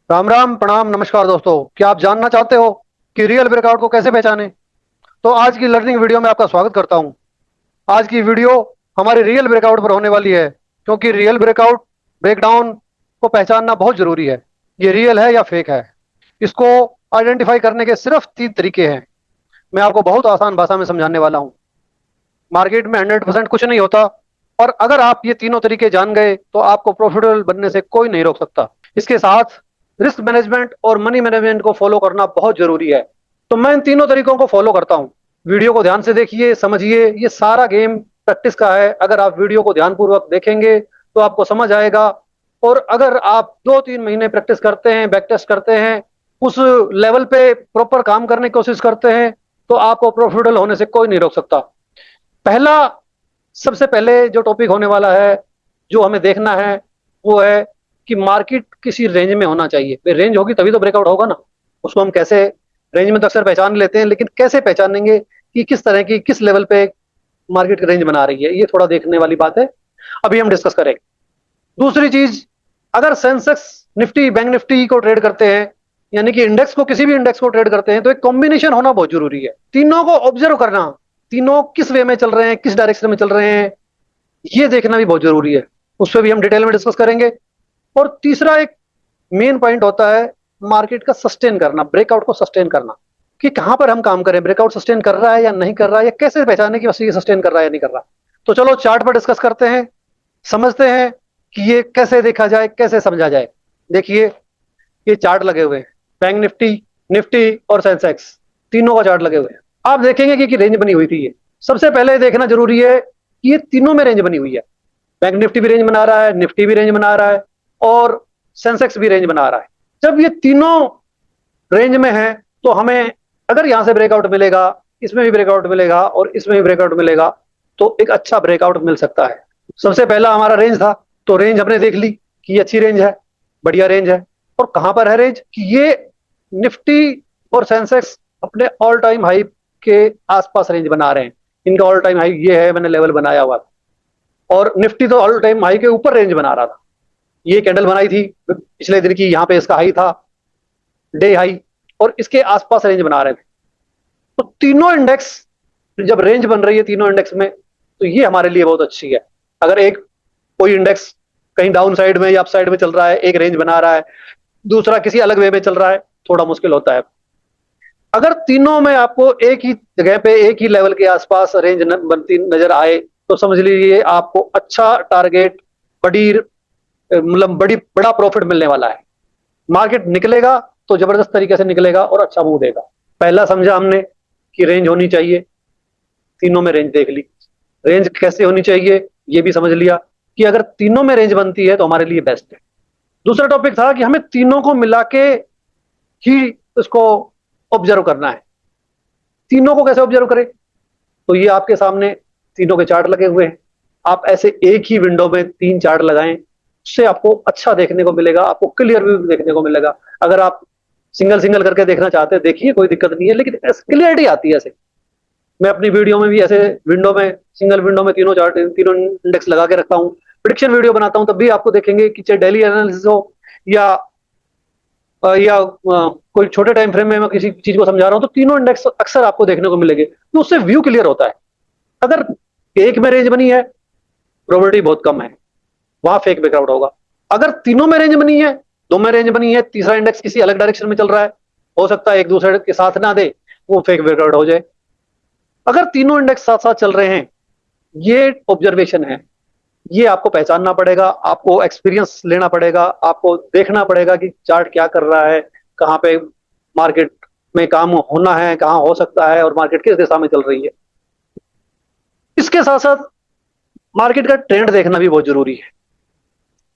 राम राम प्रणाम नमस्कार दोस्तों। क्या आप जानना चाहते हो कि रियल ब्रेकआउट को कैसे पहचानें? तो आज की लर्निंग वीडियो में आपका स्वागत करता हूं। आज की वीडियो हमारे रियल ब्रेकआउट पर होने वाली है, क्योंकि रियल ब्रेकआउट ब्रेकडाउन को पहचानना बहुत जरूरी है। ये रियल है या फेक है, इसको आइडेंटिफाई करने के सिर्फ 3 तरीके हैं। मैं आपको बहुत आसान भाषा में समझाने वाला हूँ। मार्केट में 100% कुछ नहीं होता, और अगर आप ये तीनों तरीके जान गए तो आपको प्रॉफिटेबल बनने से कोई नहीं रोक सकता। इसके साथ रिस्क मैनेजमेंट और मनी मैनेजमेंट को फॉलो करना बहुत जरूरी है। तो मैं इन तीनों तरीकों को फॉलो करता हूँ। वीडियो को ध्यान से देखिए, समझिए। ये सारा गेम प्रैक्टिस का है। अगर आप वीडियो को ध्यानपूर्वक देखेंगे तो आपको समझ आएगा। और अगर आप 2-3 महीने प्रैक्टिस करते हैं, बैक टेस्ट करते हैं, उस लेवल पे प्रॉपर काम करने की कोशिश करते हैं, तो आपको प्रॉफिटेबल होने से कोई नहीं रोक सकता। पहला, सबसे पहले जो टॉपिक होने वाला है, जो हमें देखना है, वो है कि मार्केट किसी रेंज में होना चाहिए। भाई रेंज होगी तभी तो ब्रेकआउट होगा ना। उसको हम कैसे, रेंज में तो अक्सर पहचान लेते हैं, लेकिन कैसे पहचानेंगे कि किस तरह की, किस लेवल पे मार्केट की रेंज बना रही है, ये थोड़ा देखने वाली बात है। अभी हम डिस्कस करेंगे। दूसरी चीज, अगर सेंसेक्स, निफ्टी, बैंक निफ्टी को ट्रेड करते हैं, यानी कि इंडेक्स को, किसी भी इंडेक्स को ट्रेड करते हैं, तो एक कॉम्बिनेशन होना बहुत जरूरी है। तीनों को ऑब्जर्व करना, तीनों किस वे में चल रहे हैं, किस डायरेक्शन में चल रहे हैं, ये देखना भी बहुत जरूरी है। उस पर भी हम डिटेल में डिस्कस करेंगे। और तीसरा एक मेन पॉइंट होता है मार्केट का सस्टेन करना, ब्रेकआउट को सस्टेन करना, कि कहां पर हम काम करें, ब्रेकआउट सस्टेन कर रहा है या नहीं कर रहा है, या कैसे पहचाने कि बस ये सस्टेन कर रहा है या नहीं कर रहा। तो चलो चार्ट पर डिस्कस करते हैं, समझते हैं कि ये कैसे देखा जाए, कैसे समझा जाए। देखिए, ये चार्ट लगे हुए हैं, बैंक निफ्टी, निफ्टी और सेंसेक्स, तीनों का चार्ट लगे हुए हैं। आप देखेंगे कि रेंज बनी हुई थी। ये सबसे पहले देखना जरूरी है कि ये तीनों में रेंज बनी हुई है। बैंक निफ्टी भी रेंज बना रहा है, निफ्टी भी रेंज बना रहा है, और सेंसेक्स भी रेंज बना रहा है। जब ये तीनों रेंज में है, तो हमें अगर यहां से ब्रेकआउट मिलेगा, इसमें भी ब्रेकआउट मिलेगा और इसमें भी ब्रेकआउट मिलेगा, तो एक अच्छा ब्रेकआउट मिल सकता है। सबसे पहला हमारा रेंज था, तो रेंज हमने देख ली कि ये अच्छी रेंज है, बढ़िया रेंज है। और कहां पर है रेंज, कि ये निफ्टी और सेंसेक्स अपने ऑल टाइम हाई के आसपास रेंज बना रहे हैं। इनका ऑल टाइम हाई ये है, मैंने लेवल बनाया हुआ था। और निफ्टी तो ऑल टाइम हाई के ऊपर रेंज बना रहा था। ये कैंडल बनाई थी पिछले दिन की, यहाँ पे इसका हाई था, डे हाई, और इसके आसपास रेंज बना रहे थे। तो तीनों इंडेक्स जब रेंज बन रही है तीनों इंडेक्स में, तो ये हमारे लिए बहुत अच्छी है। अगर एक कोई इंडेक्स कहीं डाउन साइड में या अप साइड में चल रहा है, एक रेंज बना रहा है, दूसरा किसी अलग वे में चल रहा है, थोड़ा मुश्किल होता है। अगर तीनों में आपको एक ही जगह पे, एक ही लेवल के आसपास रेंज बनती नजर आए, तो समझ लीजिए आपको अच्छा टारगेट, बड़ी, मतलब बड़ा प्रॉफिट मिलने वाला है। मार्केट निकलेगा तो जबरदस्त तरीके से निकलेगा और अच्छा मूव देगा। पहला समझा हमने कि रेंज होनी चाहिए, तीनों में रेंज देख ली। रेंज कैसे होनी चाहिए ये भी समझ लिया, कि अगर तीनों में रेंज बनती है तो हमारे लिए बेस्ट है। दूसरा टॉपिक था कि हमें तीनों को मिला के ही इसको ऑब्जर्व करना है। तीनों को कैसे ऑब्जर्व करें, तो ये आपके सामने तीनों के चार्ट लगे हुए हैं। आप ऐसे एक ही विंडो में 3 चार्ट लगाएं, उससे आपको अच्छा देखने को मिलेगा, आपको क्लियर व्यू देखने को मिलेगा। अगर आप सिंगल सिंगल करके देखना चाहते हैं, देखिए, कोई दिक्कत नहीं है, लेकिन क्लियरिटी आती है ऐसे। मैं अपनी वीडियो में भी ऐसे विंडो में, सिंगल विंडो में तीनों चार्ट, तीनों इंडेक्स लगा के रखता हूँ। प्रिडिक्शन वीडियो बनाता हूँ तब भी आपको देखेंगे कि चाहे डेली एनालिसिस हो या कोई छोटे टाइम फ्रेम में मैं किसी चीज को समझा रहा हूँ, तो तीनों इंडेक्स अक्सर आपको देखने को मिलेंगे, तो उससे व्यू क्लियर होता है। अगर एक में रेंज बनी है, प्रोबेबिलिटी बहुत कम है, वहां फेक ब्रेकआउट होगा। अगर तीनों में रेंज बनी है, दो में रेंज बनी है, तीसरा इंडेक्स किसी अलग डायरेक्शन में चल रहा है, हो सकता है एक दूसरे के साथ ना दे, वो फेक ब्रेकआउट हो जाए। अगर तीनों इंडेक्स साथ साथ चल रहे हैं, ये ऑब्जर्वेशन है, ये आपको पहचानना पड़ेगा, आपको एक्सपीरियंस लेना पड़ेगा, आपको देखना पड़ेगा कि चार्ट क्या कर रहा है, कहाँ पे मार्केट में काम होना है, कहाँ हो सकता है, और मार्केट किस दिशा में चल रही है। इसके साथ साथ मार्केट का ट्रेंड देखना भी बहुत जरूरी है।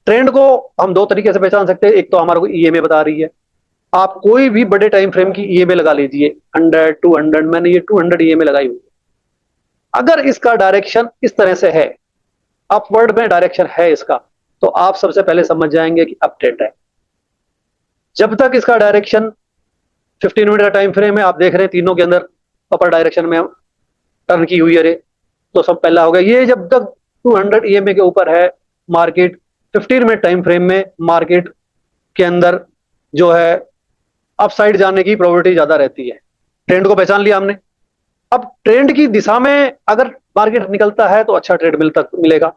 ट्रेंड को हम 2 तरीके से पहचान सकते हैं। एक तो हमारे को ईएमए बता रही है। आप कोई भी बड़े टाइम फ्रेम की ईएमए लगा लीजिए, 100, 200, मैंने ये 200 ईएमए लगाई हुई। अगर इसका डायरेक्शन इस तरह से है, अपवर्ड में डायरेक्शन है इसका, तो आप सबसे पहले समझ जाएंगे कि अप ट्रेंड है। जब तक इसका डायरेक्शन 15 मिनट का टाइम फ्रेम है, आप देख रहे हैं तीनों के अंदर अपर डायरेक्शन में टर्न की हुई है रे, तो सब पहला हो गया। ये जब तक 200 ईएमए के ऊपर है, मार्केट 15 मिनट टाइम फ्रेम में मार्केट के अंदर जो है अपसाइड जाने की प्रोबेबिलिटी ज्यादा रहती है। ट्रेंड को पहचान लिया हमने। अब ट्रेंड की दिशा में अगर मार्केट निकलता है तो अच्छा ट्रेड मिलेगा।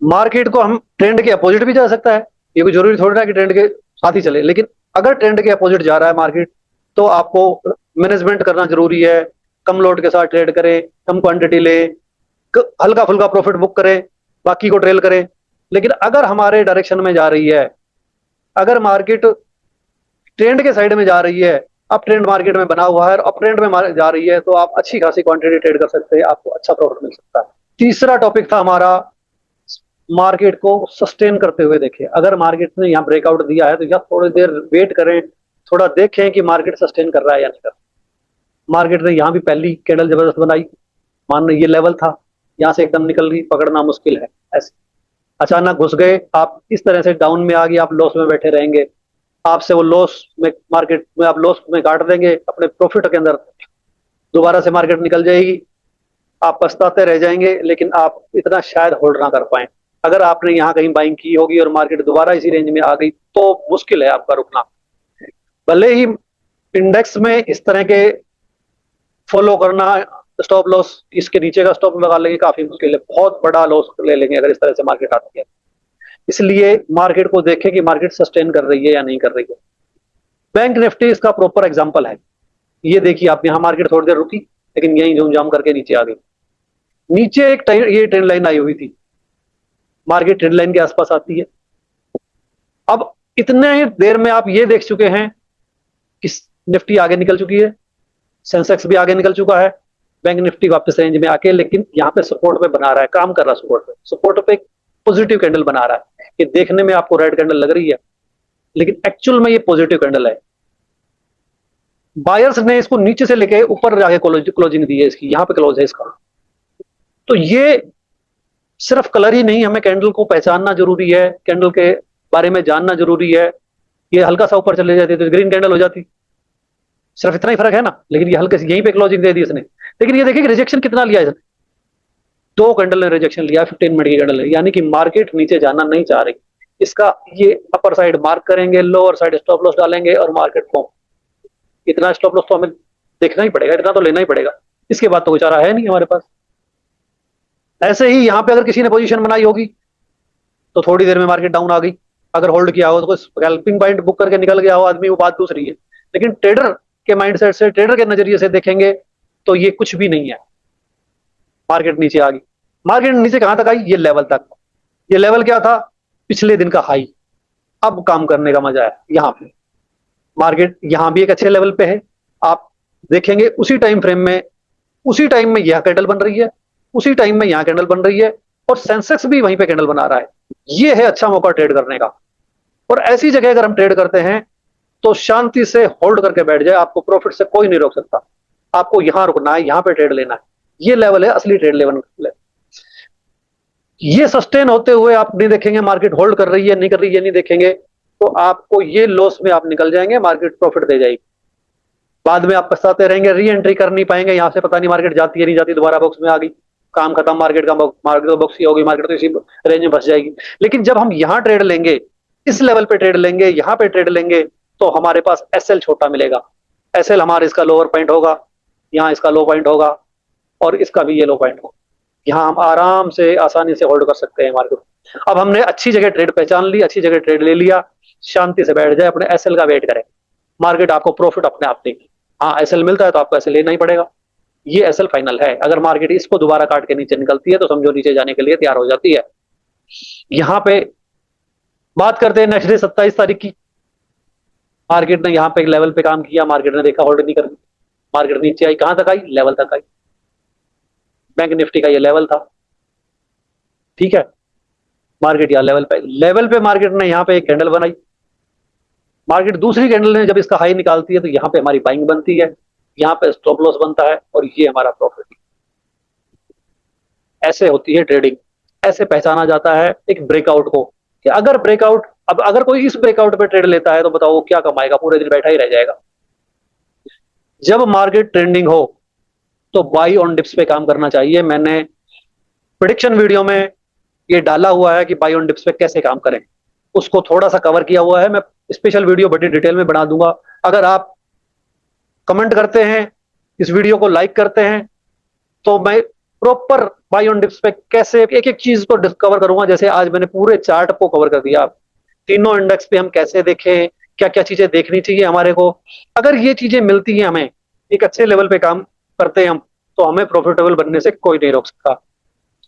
मार्केट को हम ट्रेंड के अपोजिट भी जा सकता है, ये कोई जरूरी थोड़ी ना कि ट्रेंड के साथ ही चले, लेकिन अगर ट्रेंड के अपोजिट जा रहा है मार्केट तो आपको मैनेजमेंट करना जरूरी है। कम लोड के साथ ट्रेड करें, कम क्वांटिटी ले, हल्का फुल्का प्रॉफिट बुक करें, बाकी को ट्रेल करें। लेकिन अगर हमारे डायरेक्शन में जा रही है, अगर मार्केट ट्रेंड के साइड में जा रही है, अब ट्रेंड मार्केट में बना हुआ है और अप ट्रेंड में जा रही है, तो आप अच्छी खासी क्वांटिटी ट्रेड कर सकते हैं, आपको अच्छा प्रॉफिट मिल सकता है। तीसरा टॉपिक था हमारा मार्केट को सस्टेन करते हुए देखें। अगर मार्केट ने यहाँ ब्रेकआउट दिया है तो यहाँ थोड़ी देर वेट करें, थोड़ा देखें कि मार्केट सस्टेन कर रहा है या नहीं कर रहा। मार्केट ने यहाँ भी पहली कैंडल जबरदस्त बनाई, मान ये लेवल था, यहाँ से एकदम निकल रही, पकड़ना मुश्किल है। ऐसे अचानक घुस गए आप, इस तरह से डाउन में आ गई, आप लॉस में बैठे रहेंगे, आपसे वो लॉस में मार्केट में आप लॉस में काट देंगे अपने प्रॉफिट के अंदर। दोबारा से मार्केट निकल जाएगी, आप पछताते रह जाएंगे, लेकिन आप इतना शायद होल्ड ना कर पाए। अगर आपने यहाँ कहीं बाइंग की होगी और मार्केट दोबारा इसी रेंज में आ गई तो मुश्किल है आपका रुकना। भले ही इंडेक्स में इस तरह के फॉलो करना, स्टॉप लॉस इसके नीचे का स्टॉप लगा लेंगे काफी मुश्किल है, बहुत बड़ा लॉस ले लेंगे अगर इस तरह से मार्केट आती है। इसलिए मार्केट को देखें कि मार्केट सस्टेन कर रही है या नहीं कर रही है। बैंक निफ्टी इसका प्रॉपर एग्जांपल है। ये देखिए आप, यहाँ मार्केट थोड़ी देर रुकी लेकिन यहीं झूम झाम करके नीचे आ गई। नीचे एक ये ट्रेंड लाइन आई हुई थी, मार्केट ट्रेंड लाइन के आसपास आती है। अब इतने ही देर में आप ये देख चुके हैं कि निफ्टी आगे निकल चुकी है, सेंसेक्स भी आगे निकल चुका है, बैंक निफ्टी वापस रेंज में आके लेकिन यहाँ पे सपोर्ट पे बना रहा है, काम कर रहा है सपोर्ट पे एक पॉजिटिव कैंडल बना रहा है। ये देखने में आपको रेड कैंडल लग रही है लेकिन एक्चुअल में ये पॉजिटिव कैंडल है। बायर्स ने इसको नीचे से लेके ऊपर जाके क्लोजिंग दी है इसकी, यहाँ पे क्लोज है इसका। तो ये सिर्फ कलर ही नहीं, हमें कैंडल को पहचानना जरूरी है, कैंडल के बारे में जानना जरूरी है। ये हल्का सा ऊपर चले जाती तो ग्रीन कैंडल हो जाती, सिर्फ इतना ही फर्क है ना। लेकिन ये हल्के से यहीं पे क्लोजिंग दे दी इसने, लेकिन ये देखिए कि रिजेक्शन कितना लिया इसने, 2 कैंडल ने रिजेक्शन लिया 15 मिनट की कैंडल, यानी कि मार्केट नीचे जाना नहीं चाह रही। इसका ये अपर साइड मार्क करेंगे, लोअर साइड स्टॉप लॉस डालेंगे और मार्केट को इतना स्टॉप लॉस तो हमें देखना ही पड़ेगा, इतना तो लेना ही पड़ेगा, इसके बाद तो कोई चारा है नहीं हमारे पास। ऐसे ही यहाँ पे अगर किसी ने पोजीशन बनाई होगी तो थोड़ी देर में मार्केट डाउन आ गई, अगर होल्ड किया हो तो कोई स्कैल्पिंग पॉइंट बुक करके निकल गया हो आदमी, वो बात दूसरी है। लेकिन ट्रेडर के माइंडसेट से, ट्रेडर के नजरिए से देखेंगे तो ये कुछ भी नहीं है। मार्केट नीचे आ गई, मार्केट नीचे कहां तक आई, ये लेवल तक। ये लेवल क्या था, पिछले दिन का हाई। अब काम करने का मजा है, यहाँ पे मार्केट यहाँ भी एक अच्छे लेवल पे है। आप देखेंगे उसी टाइम फ्रेम में, उसी टाइम में यह कैंडल बन रही है, उसी टाइम में यहां कैंडल बन रही है और सेंसेक्स भी वहीं पे कैंडल बना रहा है। ये है अच्छा मौका ट्रेड करने का। और ऐसी जगह अगर हम ट्रेड करते हैं तो शांति से होल्ड करके बैठ जाए, आपको प्रॉफिट से कोई नहीं रोक सकता। आपको यहां रुकना है, यहां पे ट्रेड लेना है, ये लेवल है असली ट्रेड लेवल। ये सस्टेन होते हुए आप नहीं देखेंगे मार्केट होल्ड कर रही है नहीं कर रही है, नहीं देखेंगे तो आपको ये लॉस में आप निकल जाएंगे, मार्केट प्रॉफिट दे जाएगी। बाद में आप पछताते रहेंगे, री एंट्री कर नहीं पाएंगे, यहां से पता नहीं मार्केट जाती है नहीं जाती, दोबारा बॉक्स में आ गई, काम खत्म, मार्केट का मार्केट तो बॉक्स ही होगी, मार्केट तो इसी रेंज में फंस जाएगी। लेकिन जब हम यहाँ ट्रेड लेंगे, इस लेवल पे ट्रेड लेंगे, यहाँ पे ट्रेड लेंगे, तो हमारे पास एसएल छोटा मिलेगा। एसएल हमारे इसका लोअर पॉइंट होगा, यहाँ इसका लो पॉइंट होगा और इसका भी ये लो पॉइंट होगा। यहाँ हम आराम से आसानी से होल्ड कर सकते हैं मार्केट। अब हमने अच्छी जगह ट्रेड पहचान ली, अच्छी जगह ट्रेड ले लिया, शांति से बैठ जाए, अपने एसएल का वेट करें, मार्केट आपको प्रॉफिट अपने आप देगी। हाँ एसएल मिलता है तो आपको एसएल लेना ही पड़ेगा, ये एसएल फाइनल है। अगर मार्केट इसको दोबारा काट के नीचे निकलती है तो समझो नीचे जाने के लिए तैयार हो जाती है। यहाँ पे बात करते हैं नेक्स्ट डे 27 तारीख की। मार्केट ने यहाँ पे एक लेवल पे काम किया, मार्केट ने देखा होल्ड नहीं कर, मार्केट नीचे आई, कहां तक आई, लेवल तक आई। बैंक निफ्टी का ये लेवल था, ठीक है। मार्केट यहाँ लेवल पे मार्केट ने यहाँ पे एक कैंडल बनाई, मार्केट दूसरी कैंडल ने जब इसका हाई निकालती है तो यहाँ पे हमारी बाइंग बनती है, यहाँ पे स्टॉप लॉस बनता है और ये हमारा प्रॉफिट। ऐसे होती है ट्रेडिंग, ऐसे पहचाना जाता है एक ब्रेकआउट को, कि अगर ब्रेकआउट, अब अगर कोई इस ब्रेकआउट पे ट्रेड लेता है तो बताओ वो क्या कमाएगा, पूरे दिन बैठा ही रह जाएगा। जब मार्केट ट्रेंडिंग हो तो बाई ऑन डिप्स पे काम करना चाहिए। मैंने प्रेडिक्शन वीडियो में ये डाला हुआ है कि बाई ऑन डिप्स पे कैसे काम करें, उसको थोड़ा सा कवर किया हुआ है। मैं स्पेशल वीडियो बड़ी डिटेल में बना दूंगा। अगर आप कमेंट करते हैं, इस वीडियो को लाइक करते हैं, तो मैं प्रॉपर बाई ऑन डिप्स पे कैसे एक एक चीज को डिस्कवर करूंगा। जैसे आज मैंने पूरे चार्ट को कवर कर दिया, तीनों इंडेक्स पे हम कैसे देखें, क्या क्या चीजें देखनी चाहिए हमारे को। अगर ये चीजें मिलती हैं हमें, एक अच्छे लेवल पे काम करते हैं हम, तो हमें प्रॉफिटेबल बनने से कोई नहीं रोक सकता।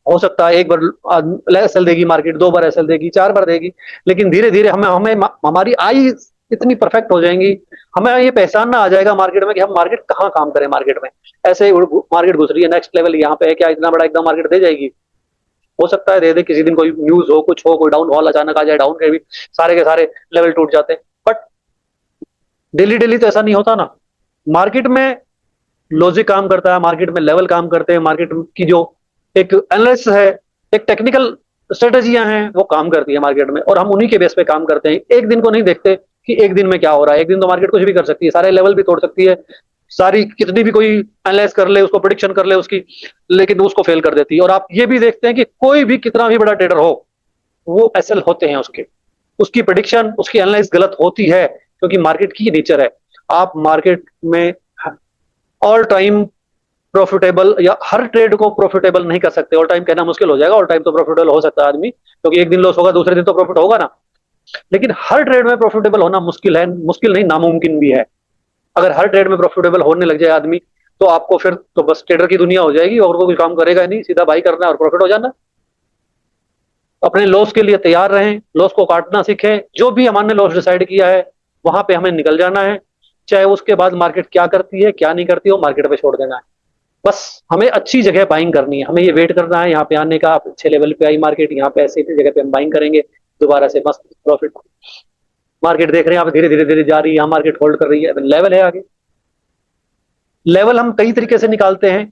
हो सकता है एक बार एसएल देगी मार्केट, दो बार एसएल देगी, चार बार देगी, लेकिन धीरे धीरे हमें हमें हमारी आई इतनी परफेक्ट हो जाएंगी, हमें ये पहचानना आ जाएगा मार्केट में कि हम मार्केट कहाँ काम करें। मार्केट में ऐसे मार्केट घुस रही है, नेक्स्ट लेवल यहाँ पे है क्या, इतना बड़ा एकदम मार्केट दे जाएगी? हो सकता है दे दे, किसी दिन कोई न्यूज हो, कुछ हो, कोई डाउन फॉल अचानक आ जाए, डाउन के भी सारे के सारे लेवल टूट जाते हैं। बट डेली डेली तो ऐसा नहीं होता ना। मार्केट में लॉजिक काम करता है, मार्केट में लेवल काम करते हैं, मार्केट की जो एक एनालिसिस है, एक टेक्निकल स्ट्रेटेजियां हैं, वो काम करती है मार्केट में, और हम उन्हीं के बेस पे काम करते हैं। एक दिन को नहीं देखते कि एक दिन में क्या हो रहा है। एक दिन तो मार्केट कुछ भी कर सकती है, सारे लेवल भी तोड़ सकती है, सारी कितनी भी कोई एनालाइज कर ले, उसको प्रिडिक्शन कर ले उसकी, लेकिन उसको फेल कर देती है। और आप ये भी देखते हैं कि कोई भी कितना भी बड़ा ट्रेडर हो, वो एसएल होते हैं उसके, उसकी प्रिडिक्शन, उसकी एनालाइज गलत होती है, क्योंकि मार्केट की नेचर है। आप मार्केट में ऑल टाइम प्रॉफिटेबल या हर ट्रेड को प्रॉफिटेबल नहीं कर सकते। ऑल टाइम कहना मुश्किल हो जाएगा, ऑल टाइम तो प्रॉफिटेबल हो सकता है आदमी, क्योंकि एक दिन लॉस होगा, दूसरे दिन तो प्रॉफिट होगा ना। लेकिन हर ट्रेड में प्रॉफिटेबल होना मुश्किल है, मुश्किल नहीं, नामुमकिन भी है। अगर हर ट्रेड में प्रॉफिटेबल होने लग जाए आदमी, तो आपको फिर तो बस ट्रेडर की दुनिया हो जाएगी, और कोई काम करेगा नहीं, सीधा बाई करना है और प्रॉफिट हो जाना। अपने लॉस के लिए तैयार रहें, लॉस को काटना सीखें। जो भी हमने लॉस डिसाइड किया है, वहां पे हमें निकल जाना है। चाहे उसके बाद मार्केट क्या करती है क्या नहीं करती, वो मार्केट पे छोड़ देना है। बस हमें अच्छी जगह बाइंग करनी है, हमें ये वेट करना है यहाँ पे आने का, अच्छे लेवल पे आई मार्केट, यहाँ पे ऐसे जगह पे हम बाइंग करेंगे, दोबारा से मस्त प्रॉफिट। मार्केट देख रहे हैं आप, धीरे धीरे धीरे जा रही है, यहाँ मार्केट होल्ड कर रही है, लेवल है आगे। लेवल हम कई तरीके से निकालते हैं,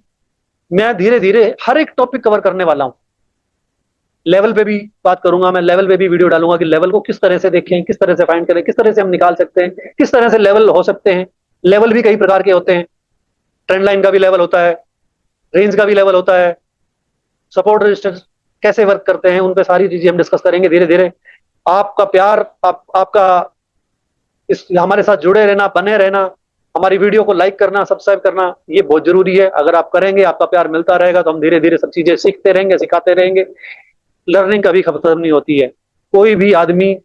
मैं धीरे धीरे हर एक टॉपिक कवर करने वाला हूँ। लेवल पे भी बात करूंगा, मैं लेवल पे भी वीडियो डालूंगा कि लेवल को किस तरह से देखें, किस तरह से फाइंड करें, किस तरह से हम निकाल सकते हैं, किस तरह से लेवल हो सकते हैं। लेवल भी कई प्रकार के होते हैं, ट्रेंड लाइन का भी लेवल होता है, रेंज का भी लेवल होता है, सपोर्ट रेजिस्टेंस कैसे वर्क करते हैं, उन पे सारी चीजें हम डिस्कस करेंगे धीरे धीरे। आपका प्यार, आपका इस हमारे साथ जुड़े रहना, बने रहना, हमारी वीडियो को लाइक करना, सब्सक्राइब करना, ये बहुत जरूरी है। अगर आप करेंगे, आपका प्यार मिलता रहेगा, तो हम धीरे धीरे सब चीजें सीखते रहेंगे, सिखाते रहेंगे। लर्निंग कभी खत्म नहीं होती है। कोई भी आदमी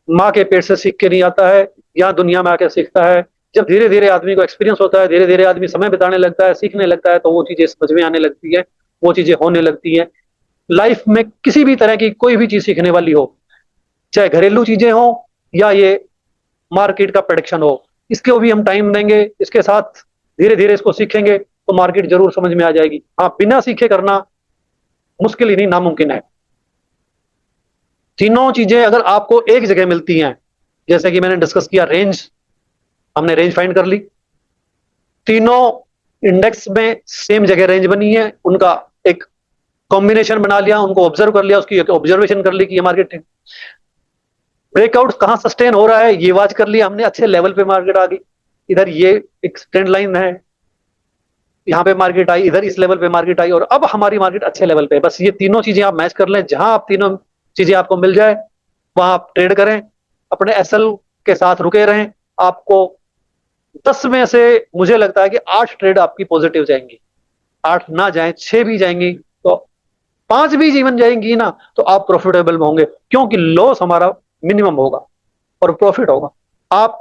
माँ के पेट से सीख के नहीं आता है, यहाँ दुनिया में आके सीखता है। जब धीरे धीरे आदमी को एक्सपीरियंस होता है, धीरे धीरे आदमी समय बिताने लगता है, सीखने लगता है, तो वो चीजें समझ में आने लगती है, वो चीजें होने लगती है। लाइफ में किसी भी तरह की कोई भी चीज सीखने वाली हो, चाहे घरेलू चीजें हो या ये मार्केट का प्रेडिक्शन हो, इसको भी हम टाइम देंगे, इसके साथ धीरे धीरे इसको सीखेंगे, तो मार्केट जरूर समझ में आ जाएगी। हाँ, बिना सीखे करना मुश्किल ही नहीं, नामुमकिन है। तीनों चीजें अगर आपको एक जगह मिलती हैं, जैसे कि मैंने डिस्कस किया, रेंज, हमने रेंज फाइंड कर ली, तीनों इंडेक्स में सेम जगह रेंज बनी है, उनका एक कॉम्बिनेशन बना लिया, उनको ऑब्जर्व कर लिया, उसकी एक ऑब्जर्वेशन कर ली कि ये मार्केट ब्रेकआउट कहां सस्टेन हो रहा है, ये वाच कर लिया हमने, अच्छे लेवल पे मार्केट आ गई। इधर ये एक ट्रेंड लाइन है, यहाँ पे मार्केट आई, इधर इस लेवल पे मार्केट आई, और अब हमारी मार्केट अच्छे लेवल पे। बस ये तीनों चीजें आप मैच कर लें, जहां आप तीनों चीजें आपको मिल जाए, वहां आप ट्रेड करें, अपने एसएल के साथ रुके रहें। आपको 10 में से मुझे लगता है कि 8 ट्रेड आपकी पॉजिटिव जाएंगी, 8 ना जाए, 6 भी जाएंगी, तो 5 भी जीवन जाएंगी ना, तो आप प्रॉफिटेबल होंगे, क्योंकि लॉस हमारा मिनिमम होगा और प्रॉफिट होगा। आप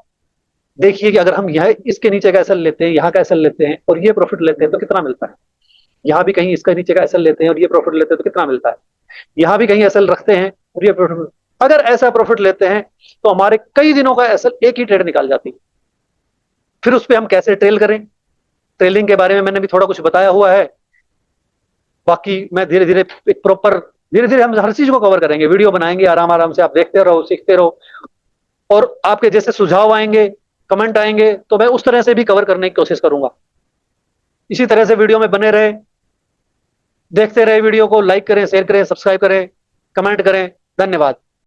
देखिए कि अगर हम यह इसके नीचे का एसएल लेते हैं, यहाँ का एसएल लेते हैं और ये प्रॉफिट लेते हैं, तो कितना मिलता है। यहाँ भी कहीं इसका नीचे का एसएल लेते हैं और ये प्रॉफिट लेते हैं, तो कितना मिलता है। यहाँ भी कहीं एसएल रखते हैं और ये प्रॉफिट, अगर ऐसा प्रॉफिट लेते हैं, तो हमारे कई दिनों का एसएल एक ही ट्रेड निकाल जाती है। फिर उस पर हम कैसे ट्रेल करें, ट्रेलिंग के बारे में मैंने भी थोड़ा कुछ बताया हुआ है। बाकी मैं धीरे धीरे एक प्रॉपर, धीरे धीरे हम हर चीज को कवर करेंगे, वीडियो बनाएंगे, आराम आराम से आप देखते रहो, सीखते रहो, और आपके जैसे सुझाव आएंगे, कमेंट आएंगे, तो मैं उस तरह से भी कवर करने की कोशिश करूंगा। इसी तरह से वीडियो में बने रहे, देखते रहे वीडियो को, लाइक करें, शेयर करें, सब्सक्राइब करें, कमेंट करें। धन्यवाद।